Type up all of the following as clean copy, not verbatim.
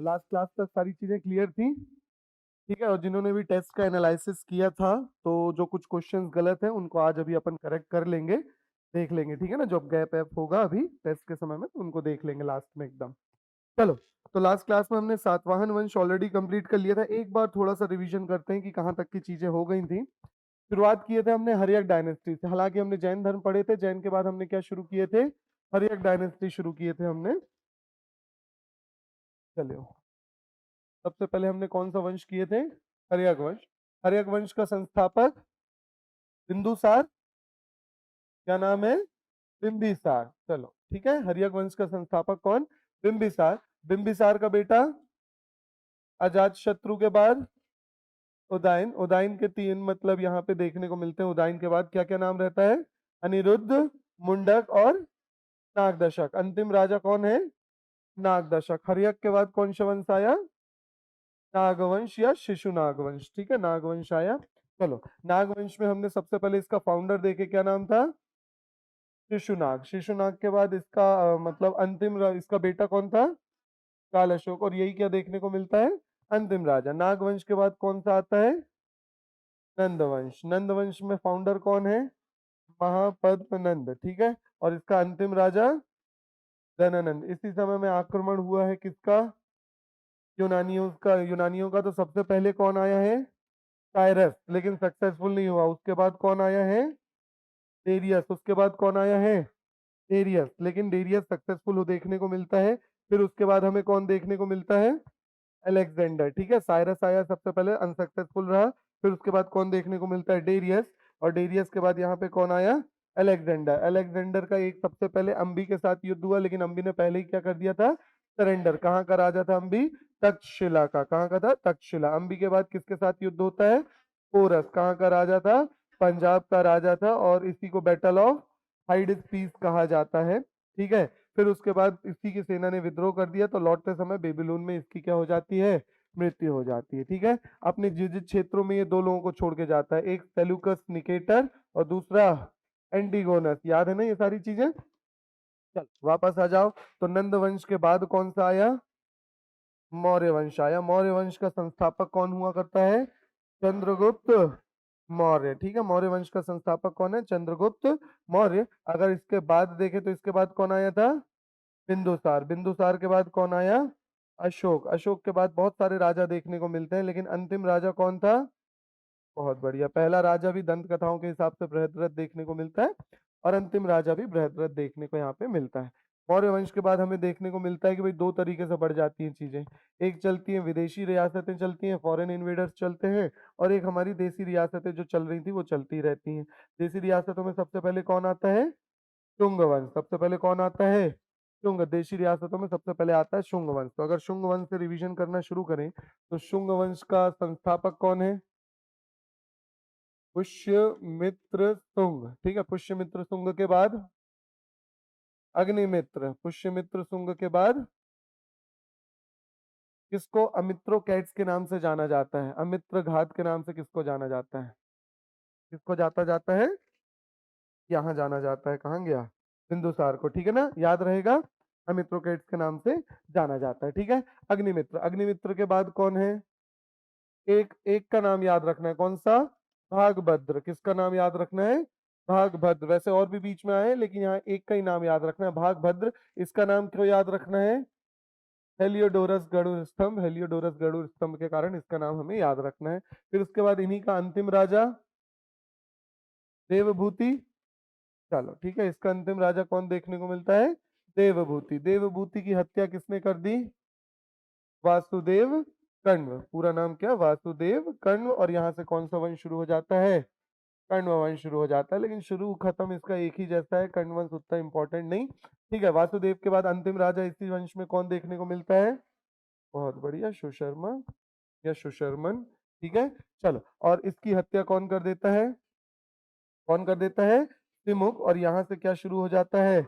Last class तक सारी चीजें क्लियर थी? ठीक है, और जिन्होंने भी टेस्ट का एनालिसिस किया था तो जो कुछ क्वेश्चंस गलत है उनको आज अभी अपन करेक्ट कर लेंगे, देख लेंगे, ठीक है ना। जब गैप ऐप होगा अभी टेस्ट के समय में तो उनको देख लेंगे लास्ट में एकदम। चलो, तो लास्ट क्लास में हमने सातवाहन वंश ऑलरेडी कंप्लीट कर लिया था। एक बार थोड़ा सा रिवीजन करते हैं कि कहाँ तक की चीजें हो गई थी। शुरुआत किए थे हमने हर्यक डायनेस्टी से, हालांकि हमने जैन धर्म पढ़े थे, जैन के बाद हमने क्या शुरू किए थे, हर्यक डायनेस्टी शुरू किए थे हमने। चलो, सबसे पहले हमने कौन सा वंश किए थे, हर्यक वंश। हर्यक वंश का संस्थापक बिंदुसार, क्या नाम है, बिंबिसार। चलो ठीक है, हर्यक वंश का संस्थापक कौन, बिंबिसार। बिंबिसार का बेटा अजात शत्रु के बाद उदयन। उदयन के तीन मतलब यहाँ पे देखने को मिलते हैं। उदयन के बाद क्या क्या नाम रहता है, अनिरुद्ध, मुंडक और नागदशक। अंतिम राजा कौन है, नागदशक। हर्यक के बाद कौन सा वंश आया, नागवंश या शिशु नागवंश। ठीक है, नागवंश आया। चलो, नागवंश में हमने सबसे पहले इसका फाउंडर देखे, क्या नाम था, शिशुनाग। शिशुनाग के बाद इसका मतलब इसका बेटा कौन था, काल अशोक। और यही क्या देखने को मिलता है, अंतिम राजा। नागवंश के बाद कौन सा आता है, नंदवंश। नंदवंश में फाउंडर कौन है, महापद्मनंद। ठीक है, और इसका अंतिम राजा धनानंद। इसी समय में आक्रमण हुआ है किसका, यूनानियों का तो सबसे पहले कौन आया है, साइरस, लेकिन सक्सेसफुल नहीं हुआ। उसके बाद कौन आया है, डेरियस। उसके बाद कौन आया है, डेरियस, लेकिन डेरियस सक्सेसफुल हो देखने को मिलता है। फिर उसके बाद हमें कौन देखने को मिलता है, अलेक्जेंडर। ठीक है, साइरस आया सबसे पहले, अनसक्सेसफुल रहा। फिर उसके बाद कौन देखने को मिलता है, डेरियस। और डेरियस के बाद यहाँ पे कौन आया, अलेक्जेंडर। अलेक्जेंडर का एक सबसे पहले अंबी के साथ युद्ध हुआ, लेकिन अंबी ने पहले ही क्या कर दिया था, सरेंडर। कहाँ का राजा था अंबी, तक्षशिला का। कहाँ का था, तक्षशिला। अंबी के बाद किसके साथ युद्ध होता है, पोरस। कहाँ का राजा था, पंजाब का राजा था, और इसी को बैटल ऑफ हाइडिस पीस कहा जाता है। ठीक है, फिर उसके बाद इसी की सेना ने विद्रोह कर दिया, तो लौटते समय बेबीलोन में इसकी क्या हो जाती है, मृत्यु हो जाती है। ठीक है, अपने जिस जिस क्षेत्रों में ये दो लोगों को छोड़ के जाता है, एक सेल्यूकस निकेटर और दूसरा एंटीगोनस। याद है ना ये सारी चीजें। चल वापस आ जाओ, तो नंद वंश के बाद कौन सा आया, मौर्य वंश आया। मौर्य वंश का संस्थापक कौन हुआ करता है, चंद्रगुप्त मौर्य। ठीक है, मौर्य वंश का संस्थापक कौन है, चंद्रगुप्त मौर्य। अगर इसके बाद देखें तो इसके बाद कौन आया था, बिंदुसार। बिंदुसार के बाद कौन आया, अशोक। अशोक के बाद बहुत सारे राजा देखने को मिलते हैं, लेकिन अंतिम राजा कौन था, बहुत बढ़िया, पहला राजा भी दंत कथाओं के हिसाब से बृहद्रथ देखने को मिलता है, और अंतिम राजा भी बृहद्रथ देखने को यहाँ पे मिलता है। मौर्य वंश के बाद हमें देखने को मिलता है कि भाई दो तरीके से बढ़ जाती हैं चीजें। एक चलती हैं विदेशी रियासतें चलती हैं, फॉरेन इन्वेडर्स चलते हैं, और एक हमारी देसी रियासतें जो चल रही थी वो चलती रहती हैं। देसी रियासतों में सबसे पहले कौन आता है, शुंग वंश। सबसे पहले कौन आता है, शुंग। देशी रियासतों में सबसे पहले आता है शुंग वंश। तो अगर शुंग वंश से रिवीजन करना शुरू करें तो शुंग वंश का संस्थापक कौन है, पुष्यमित्र शुंग। ठीक है, पुष्यमित्र शुंग के बाद अग्निमित्र। पुष्यमित्र शुंग के बाद किसको अमित्रो कैट्स के नाम से जाना जाता है, अमित्र घात के नाम से किसको जाना जाता है, किसको जाता जाता है, यहाँ जाना जाता है, कहाँ गया, बिंदुसार को। ठीक है ना, याद रहेगा, अमित्रो कैट्स के नाम से जाना जाता है। ठीक है, अग्निमित्र। अग्निमित्र के बाद कौन है, एक एक का नाम याद रखना है, कौन सा, भागभद्र। किसका नाम याद रखना है, भागभद्र। वैसे और भी बीच में आए, लेकिन यहाँ एक का ही नाम याद रखना है, भागभद्र। इसका नाम क्यों याद रखना है, हेलियोडोरस गरुड़ स्तंभ। हेलियोडोरस गरुड़ स्तंभ के कारण इसका नाम हमें याद रखना है। फिर उसके बाद इन्हीं का अंतिम राजा देवभूति। चलो ठीक है, इसका अंतिम राजा कौन देखने को मिलता है, देवभूति। देवभूति की हत्या किसने कर दी, वासुदेव कण्व। पूरा नाम क्या, वासुदेव कण्व। और यहाँ से कौन सा वंश शुरू हो जाता है, कण्व वंश शुरू हो जाता है, लेकिन शुरू खत्म इसका एक ही जैसा है, कण्व वंश उतना इंपॉर्टेंट नहीं। ठीक है, वासुदेव के बाद अंतिम राजा इसी वंश में कौन देखने को मिलता है, बहुत बढ़िया, सुशर्मा या सुशर्मन। ठीक है, चलो, और इसकी हत्या कौन कर देता है, कौन कर देता है, सिमुक। और यहाँ से क्या शुरू हो जाता है,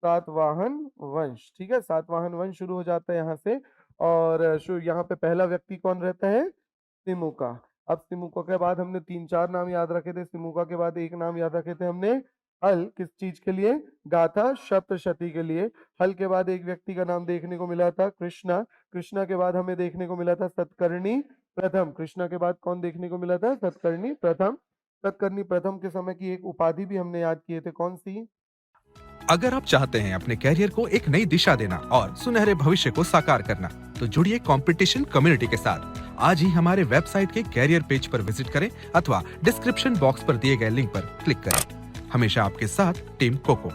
सातवाहन वंश। ठीक है, सातवाहन वंश शुरू हो जाता है यहाँ से। और यहाँ पे पहला व्यक्ति कौन रहता है, सिमुका। अब सिमुका के बाद हमने तीन चार नाम याद रखे थे, सिमुका के बाद एक नाम याद रखे थे हमने, हल किस चीज के लिए? गाथा सप्तशती के लिए। हल के बाद एक व्यक्ति का नाम देखने को मिला था कृष्णा। कृष्णा के बाद हमें देखने को मिला था सतकर्णी प्रथम। कृष्णा के बाद कौन देखने को मिला था? सतकर्णी प्रथम। सतकर्णी प्रथम के समय की एक उपाधि भी हमने याद किए थे, कौन सी? अगर आप चाहते हैं अपने कैरियर को एक नई दिशा देना और सुनहरे भविष्य को साकार करना, तो जुड़िए कंपटीशन कम्युनिटी के साथ। आज ही हमारे वेबसाइट के कैरियर पेज पर विजिट करें अथवा डिस्क्रिप्शन बॉक्स पर दिए गए लिंक पर क्लिक करें। हमेशा आपके साथ टीम कोको।